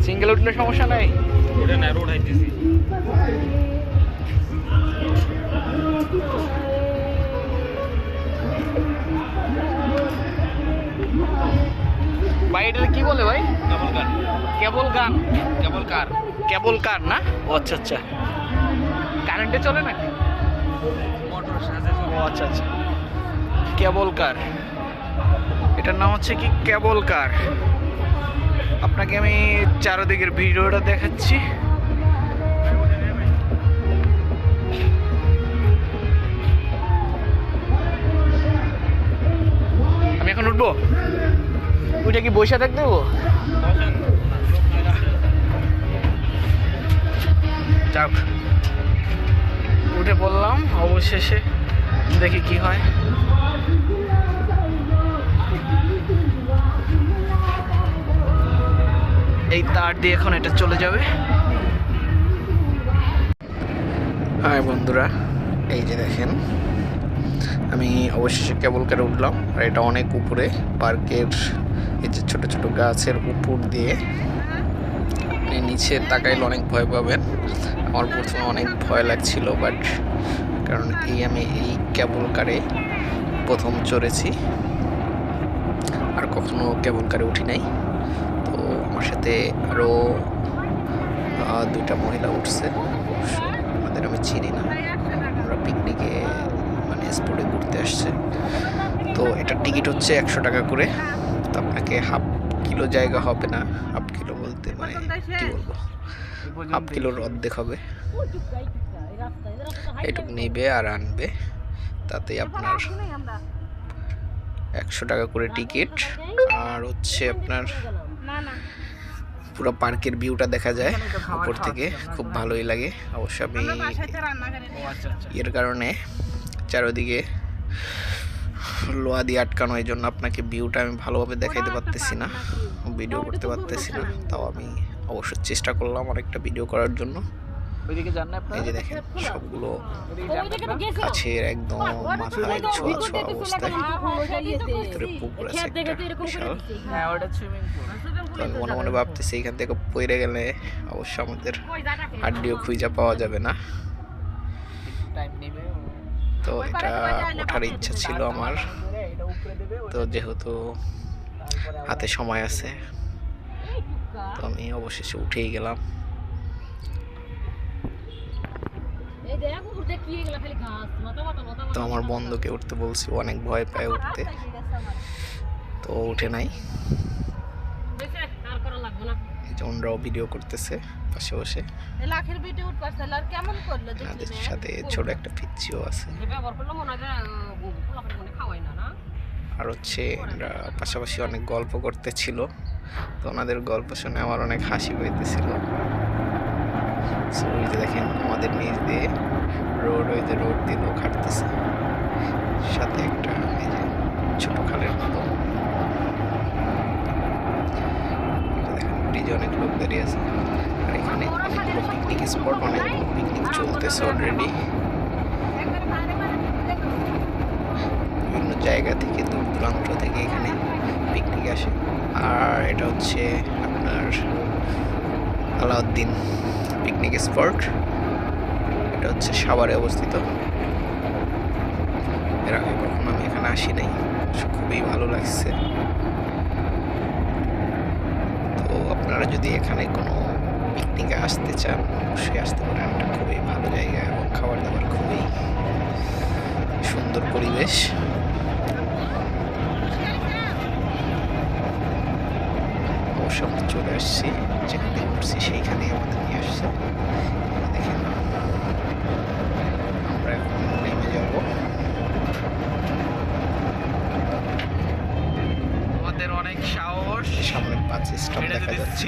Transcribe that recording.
Single উঠলে সমস্যা নাই, ওটা না রোড হাইতেছি। ভাই এটা কি বলে ভাই? কেবল গান, কেবল গান, কেবল কার। কেবল কার না? ও আচ্ছা আচ্ছা, কারেন্টে চলে নাকি? মোটর সাথে ও আচ্ছা আচ্ছা, কেবল কার, এটার নাম হচ্ছে কি কেবল কার। আপনাকে আমি চারদিকের ভিডিওটা দেখাচ্ছি। আমি এখন উঠবো, ওইটা কি বৈশা থাকতে দেবো? যাক, উঠে পড়লাম অবশেষে, দেখি কি হয়। এই তার দিয়ে এখন এটা চলে যাবে। হাই বন্ধুরা, এই যে দেখেন আমি অবশেষে কেবল কারে উঠলাম। আর এটা অনেক উপরে, পার্কের এই যে ছোট ছোট গাছের উপর দিয়ে। আপনি নিচে তাকাইলে অনেক ভয় পাবেন। আমার প্রথমে অনেক ভয় লাগছিল, বাট কারণ আমি এই কেবল কারে প্রথম চড়েছি, আর কখনো কেবল কারে উঠি নাই। তো আমার সাথে আরও দুইটা মহিলা উঠছে, আমাদের আমি চিনি না, আমরা পিকনিকে মানে স্পটে ঘুরতে আসছে। তো এটার টিকিট হচ্ছে 100 টাকা করে। তো আপনাকে হাফ কিলো জায়গা হবে না, হাফ কিলো বলতে মানে কি বলবো, হাফ কিলোর অর্ধেক হবে, এটুকু নেবে আর আনবে। তাতে আপনার 100 টাকা করে টিকিট। আর হচ্ছে আপনার পুরো পার্কের ভিউটা দেখা যায় উপর থেকে, খুব ভালোই লাগে। অবশ্য আমি এর কারণে চারদিকে লোহা দিয়ে আটকানো, এই জন্য আপনাকে ভিউটা আমি ভালোভাবে দেখাইতে পারতেছি না, ভিডিও করতে পারতেছি না। তাও আমি অবশ্য চেষ্টা করলাম অনেকটা ভিডিও করার জন্য। এই যে দেখেন সবগুলো গাছের একদম মাথায় ছোঁয়া ছোঁয়া অবস্থায়, ভিতরে পুকুর আছে একটা বিশাল। তো আমি মনে মনে ভাবতেছি এখান থেকে পড়ে গেলে অবশ্য আমাদের হাড্ডিও খুঁজে পাওয়া যাবে না। তো এটা ওঠার ইচ্ছা ছিল আমার, তো যেহেতু হাতে সময় আছে তো আমি অবশেষে উঠেই গেলাম। তো আমার বন্ধুকে উঠতে বলছি, অনেক ভয় পায় উঠতে, তো উঠে নাই। ওনরাও ভিডিও করতেছে পাশে বসে, তাদের সাথে ছোট একটা পিচ্চিও আছে। আর হচ্ছে ওরা পাশাপাশি অনেক গল্প করতেছিল, তো ওনাদের গল্প শুনে আমার অনেক হাসি পাইতেছিল। ওই যে দেখেন আমাদের নিচ দিয়ে রোড, ওই যে রোড দিয়ে লোক হাঁটতেছে, সাথে একটা এই যে ছোট খালের মতো। দেখেন ব্রিজে অনেক লোক দাঁড়িয়ে আছে। আর এখানে অনেকগুলো পিকনিক স্পট, অনেকগুলো পিকনিক চলতেছে অলরেডি। বিভিন্ন জায়গা থেকে, দূর দূরান্ত থেকে এখানে পিকনিক আসে। আর এটা হচ্ছে আপনার আলাউদ্দিন পিকনিক স্পট, এটা হচ্ছে সাভারে অবস্থিত। এর আগে কখনো আমি এখানে আসি নাই, খুবই ভালো লাগছে। তো আপনারা যদি এখানে কোনো পিকনিকে আসতে চান অবশ্যই আসতে পারেন, এটা খুবই ভালো জায়গা এবং খাবার দাবার খুবই সুন্দর পরিবেশ। অবশ্য আমরা চলে আসছি, যেখানে উঠছি সেইখানেই আমাদের নিয়ে আসছে। দেখেন আমরা এখন নেমে যাব। আমাদের অনেক সাহস, সামনে বাস স্টপ দেখা যাচ্ছে।